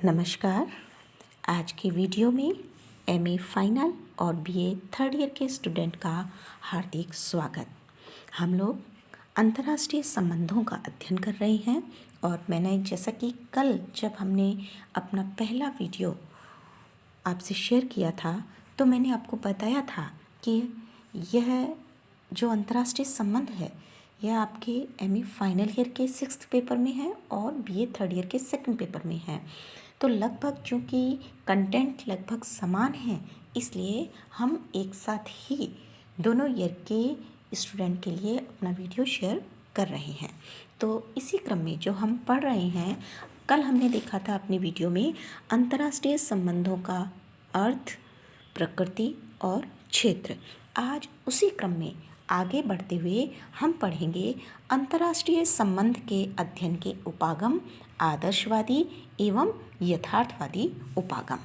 नमस्कार। आज की वीडियो में एमए फाइनल और बीए थर्ड ईयर के स्टूडेंट का हार्दिक स्वागत। हम लोग अंतर्राष्ट्रीय संबंधों का अध्ययन कर रहे हैं और मैंने जैसा कि कल जब हमने अपना पहला वीडियो आपसे शेयर किया था तो मैंने आपको बताया था कि यह जो अंतर्राष्ट्रीय संबंध है यह आपके एमए फाइनल ईयर के 6th पेपर में है और बीए थर्ड ईयर के 2nd पेपर में है। तो लगभग चूँकि कंटेंट लगभग समान है इसलिए हम एक साथ ही दोनों ईयर के स्टूडेंट के लिए अपना वीडियो शेयर कर रहे हैं। तो इसी क्रम में जो हम पढ़ रहे हैं, कल हमने देखा था अपनी वीडियो में अंतर्राष्ट्रीय संबंधों का अर्थ, प्रकृति और क्षेत्र। आज उसी क्रम में आगे बढ़ते हुए हम पढ़ेंगे अंतर्राष्ट्रीय संबंध के अध्ययन के उपागम, आदर्शवादी एवं यथार्थवादी उपागम।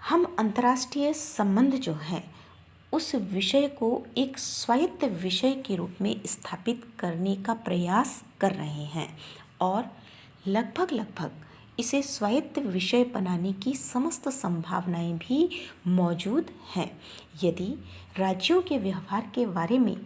हम अंतर्राष्ट्रीय संबंध जो है उस विषय को एक स्वायत्त विषय के रूप में स्थापित करने का प्रयास कर रहे हैं और लगभग इसे स्वायत्त विषय बनाने की समस्त संभावनाएं भी मौजूद हैं। यदि राज्यों के व्यवहार के बारे में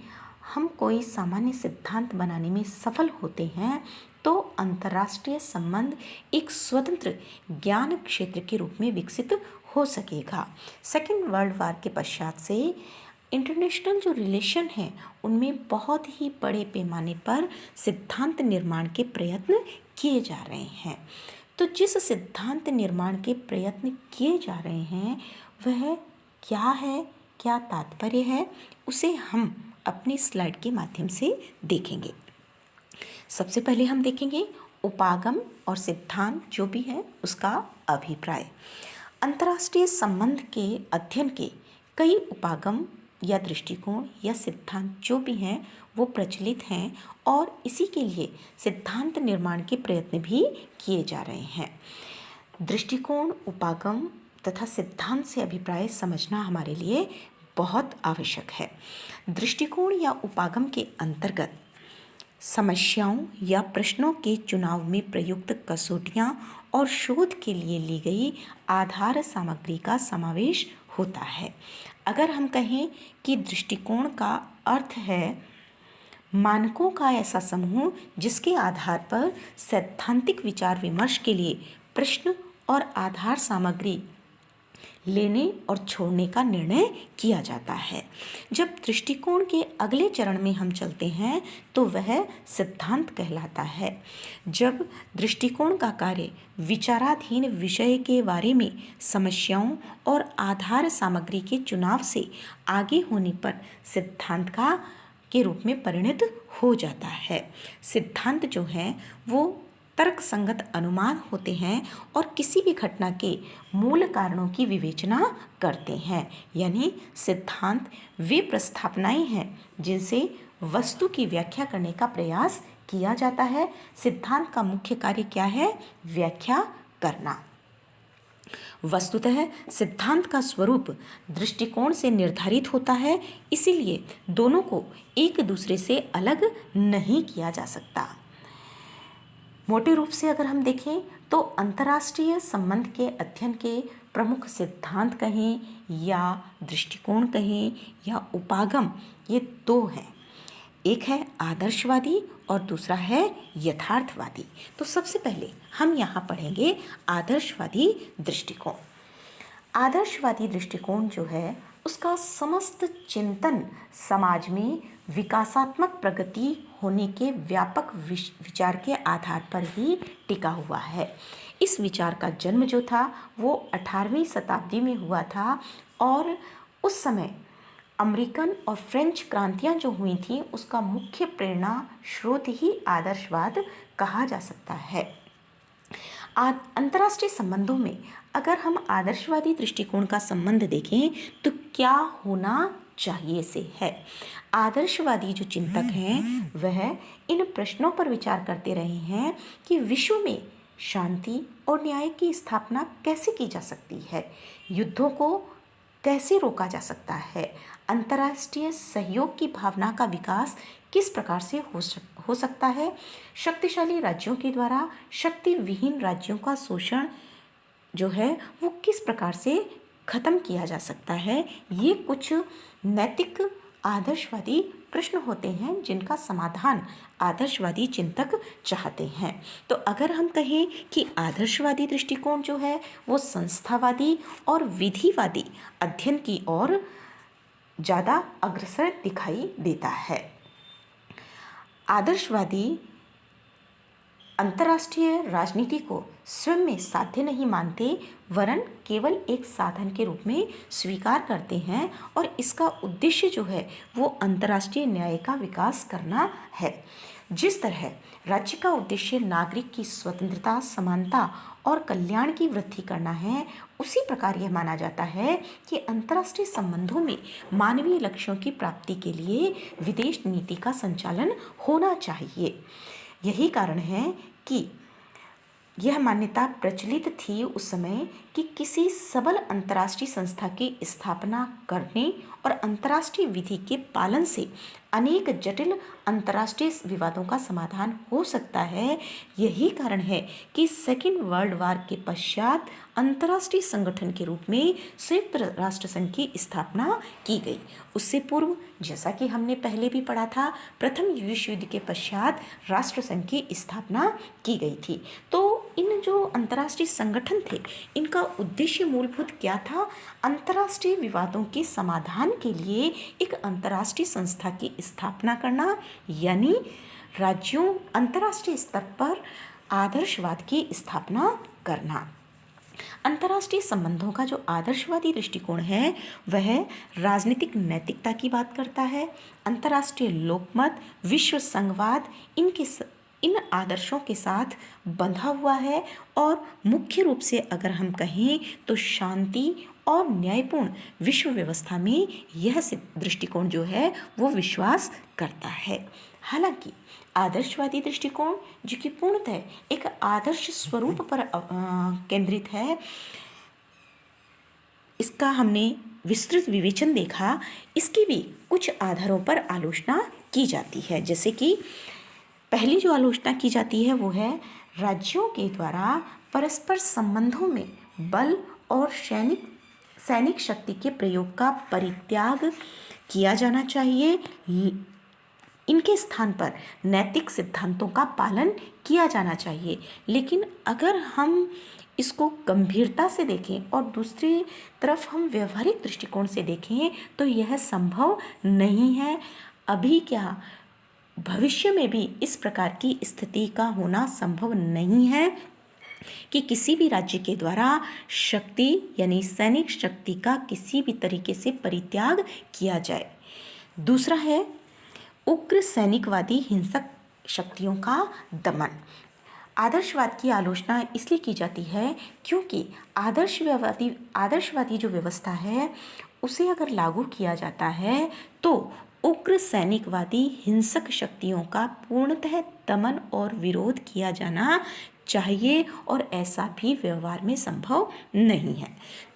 हम कोई सामान्य सिद्धांत बनाने में सफल होते हैं तो अंतर्राष्ट्रीय संबंध एक स्वतंत्र ज्ञान क्षेत्र के रूप में विकसित हो सकेगा। सेकेंड वर्ल्ड वॉर के पश्चात से इंटरनेशनल जो रिलेशन हैं उनमें बहुत ही बड़े पैमाने पर सिद्धांत निर्माण के प्रयत्न किए जा रहे हैं। तो जिस सिद्धांत निर्माण के प्रयत्न किए जा रहे हैं वह क्या है, क्या तात्पर्य है, उसे हम अपनी स्लाइड के माध्यम से देखेंगे। सबसे पहले हम देखेंगे उपागम और सिद्धांत जो भी है उसका अभिप्राय। अंतर्राष्ट्रीय संबंध के अध्ययन के कई उपागम या दृष्टिकोण या सिद्धांत जो भी हैं वो प्रचलित हैं और इसी के लिए सिद्धांत निर्माण के प्रयत्न भी किए जा रहे हैं। दृष्टिकोण, उपागम तथा सिद्धांत से अभिप्राय समझना हमारे लिए बहुत आवश्यक है। दृष्टिकोण या उपागम के अंतर्गत समस्याओं या प्रश्नों के चुनाव में प्रयुक्त कसौटियाँ और शोध के लिए ली गई आधार सामग्री का समावेश होता है। अगर हम कहें कि दृष्टिकोण का अर्थ है मानकों का ऐसा समूह जिसके आधार पर सैद्धांतिक विचार विमर्श के लिए प्रश्न और आधार सामग्री लेने और छोड़ने का निर्णय किया जाता है। जब दृष्टिकोण के अगले चरण में हम चलते हैं तो वह सिद्धांत कहलाता है। जब दृष्टिकोण का कार्य विचाराधीन विषय के बारे में समस्याओं और आधार सामग्री के चुनाव से आगे होने पर सिद्धांत का के रूप में परिणत हो जाता है। सिद्धांत जो है वो तर्क संगत अनुमान होते हैं और किसी भी घटना के मूल कारणों की विवेचना करते हैं। यानी सिद्धांत वे प्रस्तावनाएं हैं जिनसे वस्तु की व्याख्या करने का प्रयास किया जाता है। सिद्धांत का मुख्य कार्य क्या है? व्याख्या करना। वस्तुतः सिद्धांत का स्वरूप दृष्टिकोण से निर्धारित होता है, इसीलिए दोनों को एक दूसरे से अलग नहीं किया जा सकता। मोटे रूप से अगर हम देखें तो अंतर्राष्ट्रीय संबंध के अध्ययन के प्रमुख सिद्धांत कहें या दृष्टिकोण कहें या उपागम, ये दो हैं। एक है आदर्शवादी और दूसरा है यथार्थवादी। तो सबसे पहले हम यहाँ पढ़ेंगे आदर्शवादी दृष्टिकोण। आदर्शवादी दृष्टिकोण जो है उसका समस्त चिंतन समाज में विकासात्मक प्रगति होने के व्यापक विचार के आधार पर ही टिका हुआ है। इस विचार का जन्म जो था वो 18वीं शताब्दी में हुआ था और उस समय अमेरिकन और फ्रेंच क्रांतियाँ जो हुई थी उसका मुख्य प्रेरणा स्रोत ही आदर्शवाद कहा जा सकता है। अंतर्राष्ट्रीय संबंधों में अगर हम आदर्शवादी दृष्टिकोण का संबंध देखें तो क्या होना चाहिए से है। आदर्शवादी जो चिंतक हैं वह इन प्रश्नों पर विचार करते रहे हैं कि विश्व में शांति और न्याय की स्थापना कैसे की जा सकती है, युद्धों को कैसे रोका जा सकता है, अंतर्राष्ट्रीय सहयोग की भावना का विकास किस प्रकार से हो सकता है। शक्तिशाली राज्यों के द्वारा शक्ति विहीन राज्यों का शोषण जो है वो किस प्रकार से खत्म किया जा सकता है, ये कुछ नैतिक आदर्शवादी प्रश्न होते हैं जिनका समाधान आदर्शवादी चिंतक चाहते हैं। तो अगर हम कहें कि आदर्शवादी दृष्टिकोण जो है वो संस्थावादी और विधिवादी अध्ययन की ओर ज़्यादा अग्रसर दिखाई देता है। आदर्शवादी अंतर्राष्ट्रीय राजनीति को स्वयं में साध्य नहीं मानते, वरन केवल एक साधन के रूप में स्वीकार करते हैं और इसका उद्देश्य जो है वो अंतर्राष्ट्रीय न्याय का विकास करना है। जिस तरह राज्य का उद्देश्य नागरिक की स्वतंत्रता, समानता और कल्याण की वृद्धि करना है, उसी प्रकार यह माना जाता है कि अंतर्राष्ट्रीय संबंधों में मानवीय लक्ष्यों की प्राप्ति के लिए विदेश नीति का संचालन होना चाहिए। यही कारण है कि यह मान्यता प्रचलित थी उस समय कि किसी सबल अंतर्राष्ट्रीय संस्था की स्थापना करने और अंतर्राष्ट्रीय विधि के पालन से अनेक जटिल अंतर्राष्ट्रीय विवादों का समाधान हो सकता है। यही कारण है कि सेकेंड वर्ल्ड वार के पश्चात अंतर्राष्ट्रीय संगठन के रूप में संयुक्त राष्ट्र संघ की स्थापना की गई। उससे पूर्व, जैसा कि हमने पहले भी पढ़ा था, प्रथम विश्व युद्ध के पश्चात राष्ट्र संघ की स्थापना की गई थी। तो इन जो अंतर्राष्ट्रीय संगठन थे, इनका उद्देश्य मूलभूत क्या था? अंतर्राष्ट्रीय विवादों के समाधान के लिए एक अंतर्राष्ट्रीय संस्था की स्थापना करना, यानी राज्यों अंतर्राष्ट्रीय स्तर पर आदर्शवाद की स्थापना करना। अंतर्राष्ट्रीय संबंधों का जो आदर्शवादी दृष्टिकोण है वह राजनीतिक नैतिकता की बात करता है। अंतर्राष्ट्रीय लोकमत, विश्व संघवाद इन आदर्शों के साथ बंधा हुआ है और मुख्य रूप से अगर हम कहें तो शांति और न्यायपूर्ण विश्व व्यवस्था में यह दृष्टिकोण जो है वो विश्वास करता है। हालांकि आदर्शवादी दृष्टिकोण जो कि पूर्णतः एक आदर्श स्वरूप पर केंद्रित है, इसका हमने विस्तृत विवेचन देखा। इसकी भी कुछ आधारों पर आलोचना की जाती है। जैसे कि पहली जो आलोचना की जाती है वो है राज्यों के द्वारा परस्पर संबंधों में बल और सैनिक शक्ति के प्रयोग का परित्याग किया जाना चाहिए। इनके स्थान पर नैतिक सिद्धांतों का पालन किया जाना चाहिए। लेकिन अगर हम इसको गंभीरता से देखें और दूसरी तरफ हम व्यवहारिक दृष्टिकोण से देखें तो यह संभव नहीं है। अभी क्या, भविष्य में भी इस प्रकार की स्थिति का होना संभव नहीं है कि किसी भी राज्य के द्वारा शक्ति यानी सैनिक शक्ति का किसी भी तरीके से परित्याग किया जाए। दूसरा है उग्र सैनिकवादी हिंसक शक्तियों का दमन। आदर्शवाद की आलोचना इसलिए की जाती है क्योंकि आदर्शवादी जो व्यवस्था है उसे अगर लागू किया जाता है तो उग्र सैनिकवादी हिंसक शक्तियों का पूर्णतः दमन और विरोध किया जाना चाहिए और ऐसा भी व्यवहार में संभव नहीं है।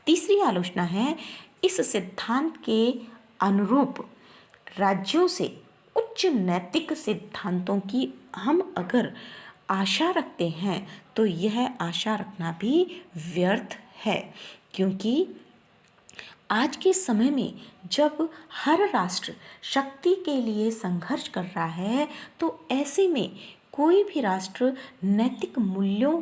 तीसरी आलोचना है इस सिद्धांत के अनुरूप राज्यों से उच्च नैतिक सिद्धांतों की हम अगर आशा रखते हैं तो यह आशा रखना भी व्यर्थ है, क्योंकि आज के समय में जब हर राष्ट्र शक्ति के लिए संघर्ष कर रहा है तो ऐसे में कोई भी राष्ट्र नैतिक मूल्यों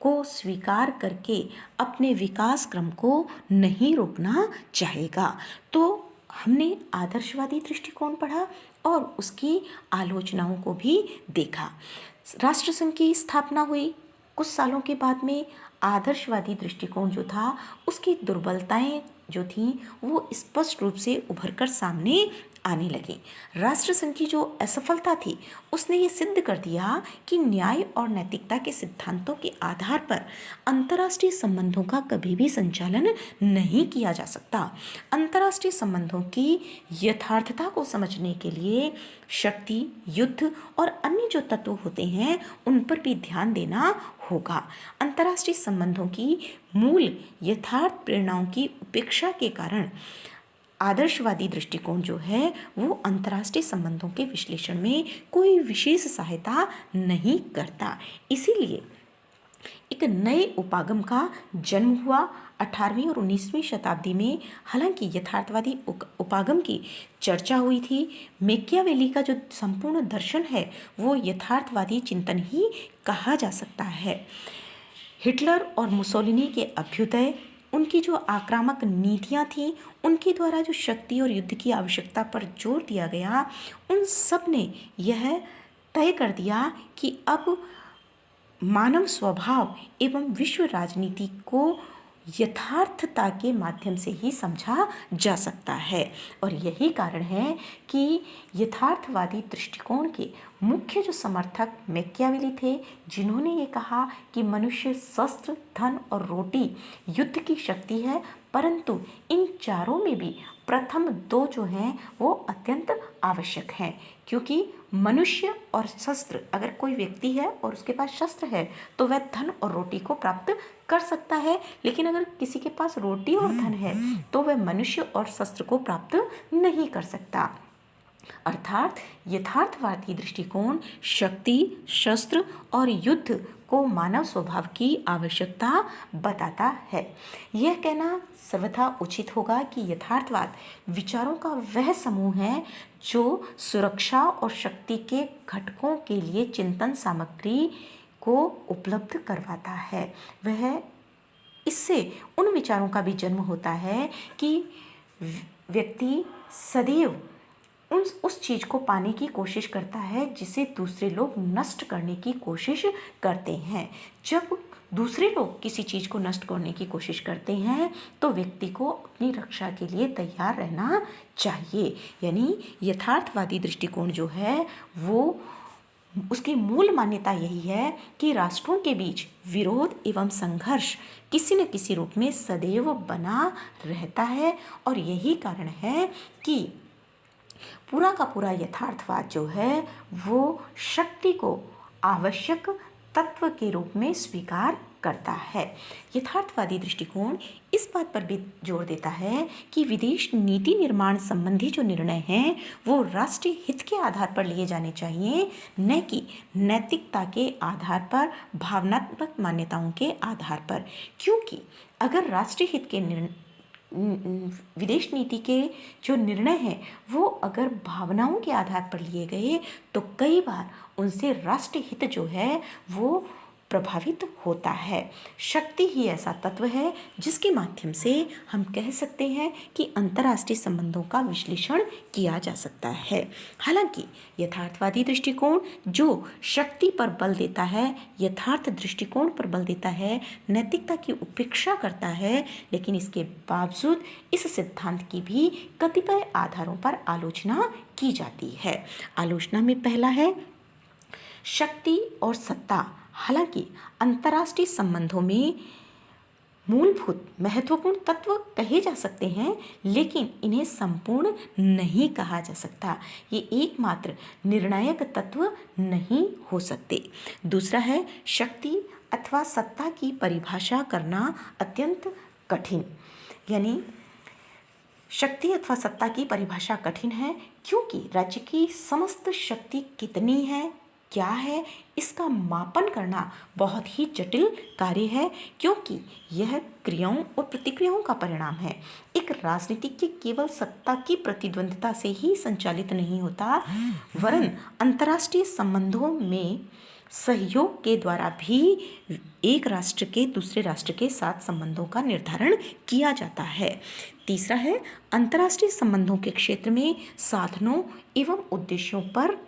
को स्वीकार करके अपने विकास क्रम को नहीं रोकना चाहेगा। तो हमने आदर्शवादी दृष्टिकोण पढ़ा और उसकी आलोचनाओं को भी देखा। राष्ट्रसंघ की स्थापना हुई, कुछ सालों के बाद में आदर्शवादी दृष्टिकोण जो था उसकी दुर्बलताएं जो थीं वो स्पष्ट रूप से उभर कर सामने आने लगी। राष्ट्रसंघ की जो असफलता थी उसने ये सिद्ध कर दिया कि न्याय और नैतिकता के सिद्धांतों के आधार पर अंतर्राष्ट्रीय संबंधों का कभी भी संचालन नहीं किया जा सकता। अंतर्राष्ट्रीय संबंधों की यथार्थता को समझने के लिए शक्ति, युद्ध और अन्य जो तत्व होते हैं उन पर भी ध्यान देना होगा। अंतर्राष्ट्रीय संबंधों की मूल यथार्थ प्रेरणाओं की उपेक्षा के कारण आदर्शवादी दृष्टिकोण जो है वो अंतर्राष्ट्रीय संबंधों के विश्लेषण में कोई विशेष सहायता नहीं करता। इसीलिए एक नए उपागम का जन्म हुआ 18वीं और 19वीं शताब्दी में। हालांकि यथार्थवादी उपागम की चर्चा हुई थी। मैकियावेली का जो संपूर्ण दर्शन है वो यथार्थवादी चिंतन ही कहा जा सकता है। हिटलर और मुसोलिनी के अभ्युदय, उनकी जो आक्रामक नीतियां थीं, उनके द्वारा जो शक्ति और युद्ध की आवश्यकता पर जोर दिया गया, उन सब ने यह तय कर दिया कि अब मानव स्वभाव एवं विश्व राजनीति को यथार्थता के माध्यम से ही समझा जा सकता है। और यही कारण है कि यथार्थवादी दृष्टिकोण के मुख्य जो समर्थक मैकियावेली थे, जिन्होंने ये कहा कि मनुष्य शस्त्र, धन और रोटी युद्ध की शक्ति है, परंतु इन चारों में भी प्रथम दो जो हैं वो अत्यंत आवश्यक हैं। क्योंकि मनुष्य और शस्त्र, अगर कोई व्यक्ति है और उसके पास शस्त्र है तो वह धन और रोटी को प्राप्त कर सकता है, लेकिन अगर किसी के पास रोटी और धन है तो वह मनुष्य और शस्त्र को प्राप्त नहीं कर सकता। अर्थात यथार्थवादी दृष्टिकोण शक्ति, शस्त्र और युद्ध को मानव स्वभाव की आवश्यकता बताता है। यह कहना सर्वथा उचित होगा कि यथार्थवाद विचारों का वह समूह है जो सुरक्षा और शक्ति के घटकों के लिए चिंतन सामग्री को उपलब्ध करवाता है। वह इससे उन विचारों का भी जन्म होता है कि व्यक्ति सदैव उस चीज़ को पाने की कोशिश करता है जिसे दूसरे लोग नष्ट करने की कोशिश करते हैं। जब दूसरे लोग किसी चीज़ को नष्ट करने की कोशिश करते हैं तो व्यक्ति को अपनी रक्षा के लिए तैयार रहना चाहिए। यानी यथार्थवादी दृष्टिकोण जो है वो उसकी मूल मान्यता यही है कि राष्ट्रों के बीच विरोध एवं संघर्ष किसी न किसी रूप में सदैव बना रहता है। और यही कारण है कि पूरा का पूरा यथार्थवाद जो है वो शक्ति को आवश्यक तत्व के रूप में स्वीकार करता है। यथार्थवादी दृष्टिकोण इस बात पर भी जोर देता है कि विदेश नीति निर्माण संबंधी जो निर्णय हैं वो राष्ट्रीय हित के आधार पर लिए जाने चाहिए, न कि नैतिकता के आधार पर, भावनात्मक मान्यताओं के आधार पर। क्योंकि अगर राष्ट्रीय हित के विदेश नीति के जो निर्णय हैं वो अगर भावनाओं के आधार पर लिए गए तो कई बार उनसे राष्ट्रीय हित जो है वो प्रभावित होता है। शक्ति ही ऐसा तत्व है जिसके माध्यम से हम कह सकते हैं कि अंतर्राष्ट्रीय संबंधों का विश्लेषण किया जा सकता है। हालांकि यथार्थवादी दृष्टिकोण जो शक्ति पर बल देता है, यथार्थ दृष्टिकोण पर बल देता है, नैतिकता की उपेक्षा करता है, लेकिन इसके बावजूद इस सिद्धांत की भी कतिपय आधारों पर आलोचना की जाती है। आलोचना में पहला है शक्ति और सत्ता। हालांकि अंतर्राष्ट्रीय संबंधों में मूलभूत महत्वपूर्ण तत्व कहे जा सकते हैं, लेकिन इन्हें संपूर्ण नहीं कहा जा सकता। ये एकमात्र निर्णायक तत्व नहीं हो सकते। दूसरा है शक्ति अथवा सत्ता की परिभाषा करना अत्यंत कठिन। यानी शक्ति अथवा सत्ता की परिभाषा कठिन है क्योंकि राज्य की समस्त शक्ति कितनी है, क्या है, इसका मापन करना बहुत ही जटिल कार्य है, क्योंकि यह क्रियाओं और प्रतिक्रियाओं का परिणाम है। एक राजनीतिज्ञ केवल सत्ता की प्रतिद्वंद्विता से ही संचालित नहीं होता, वरन अंतर्राष्ट्रीय संबंधों में सहयोग के द्वारा भी एक राष्ट्र के दूसरे राष्ट्र के साथ संबंधों का निर्धारण किया जाता है। तीसरा है अंतर्राष्ट्रीय संबंधों के क्षेत्र में साधनों एवं उद्देश्यों पर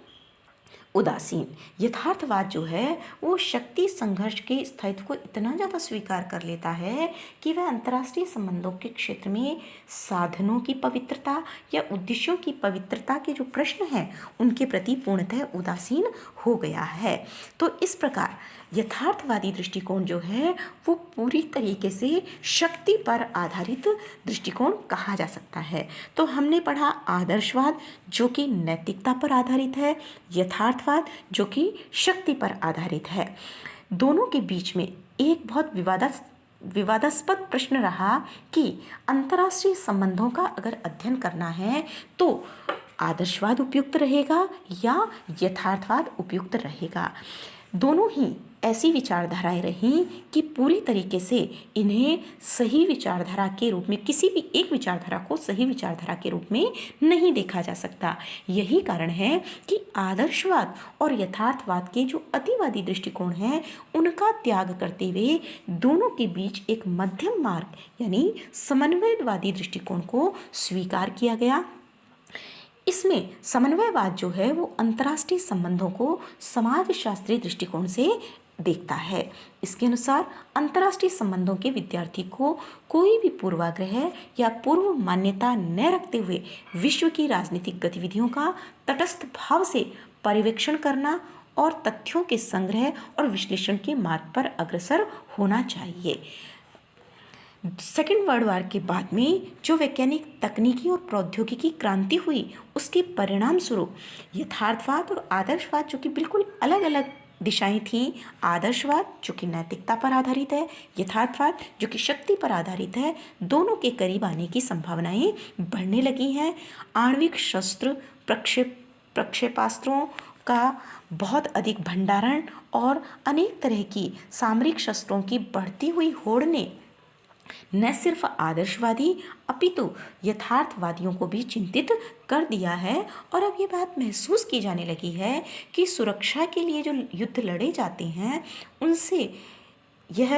उदासीन। यथार्थवाद जो है वो शक्ति संघर्ष के स्थायित्व को इतना ज़्यादा स्वीकार कर लेता है कि वह अंतर्राष्ट्रीय संबंधों के क्षेत्र में साधनों की पवित्रता या उद्देश्यों की पवित्रता के जो प्रश्न हैं उनके प्रति पूर्णतः उदासीन हो गया है। तो इस प्रकार यथार्थवादी दृष्टिकोण जो है वो पूरी तरीके से शक्ति पर आधारित दृष्टिकोण कहा जा सकता है। तो हमने पढ़ा आदर्शवाद जो कि नैतिकता पर आधारित है, यथार्थवाद जो कि शक्ति पर आधारित है। दोनों के बीच में एक बहुत विवादास्पद प्रश्न रहा कि अंतर्राष्ट्रीय संबंधों का अगर अध्ययन करना है तो आदर्शवाद उपयुक्त रहेगा या यथार्थवाद उपयुक्त रहेगा। दोनों ही ऐसी विचारधाराएं रहीं कि पूरी तरीके से इन्हें सही विचारधारा के रूप में, किसी भी एक विचारधारा को सही विचारधारा के रूप में नहीं देखा जा सकता। यही कारण है कि आदर्शवाद और यथार्थवाद के जो अतिवादी दृष्टिकोण हैं उनका त्याग करते हुए दोनों के बीच एक मध्यम मार्ग यानी समन्वयवादी दृष्टिकोण को स्वीकार किया गया। इसमें समन्वयवाद जो है वो अंतर्राष्ट्रीय संबंधों को समाजशास्त्रीय दृष्टिकोण से देखता है। इसके अनुसार अंतर्राष्ट्रीय संबंधों के विद्यार्थी को कोई भी पूर्वाग्रह या पूर्व मान्यता न रखते हुए विश्व की राजनीतिक गतिविधियों का तटस्थ भाव से पर्यवेक्षण करना और तथ्यों के संग्रह और विश्लेषण के मार्ग पर अग्रसर होना चाहिए। सेकेंड वर्ल्ड वॉर के बाद में जो वैज्ञानिक तकनीकी और प्रौद्योगिकी क्रांति हुई उसके परिणाम स्वरूप यथार्थवाद और आदर्शवाद जो कि बिल्कुल अलग अलग दिशाएं थीं, आदर्शवाद जो कि नैतिकता पर आधारित है, यथार्थवाद जो कि शक्ति पर आधारित है, दोनों के करीब आने की संभावनाएं बढ़ने लगी हैं। आणविक शस्त्र प्रक्षेपास्त्रों का बहुत अधिक भंडारण और अनेक तरह की सामरिक शस्त्रों की बढ़ती हुई होड़ ने न सिर्फ आदर्शवादी अपितु यथार्थवादियों को भी चिंतित कर दिया है और अब ये बात महसूस की जाने लगी है कि सुरक्षा के लिए जो युद्ध लड़े जाते हैं उनसे यह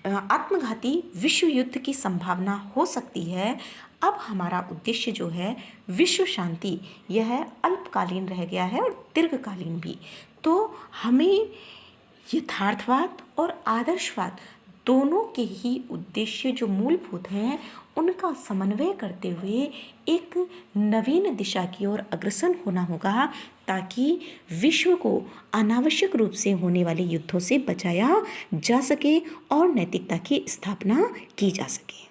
आत्मघाती विश्व युद्ध की संभावना हो सकती है। अब हमारा उद्देश्य जो है विश्व शांति, यह अल्पकालीन रह गया है और दीर्घकालीन भी। तो हमें यथार्थवाद और आदर्शवाद दोनों के ही उद्देश्य जो मूलभूत हैं उनका समन्वय करते हुए एक नवीन दिशा की ओर अग्रसर होना होगा ताकि विश्व को अनावश्यक रूप से होने वाले युद्धों से बचाया जा सके और नैतिकता की स्थापना की जा सके।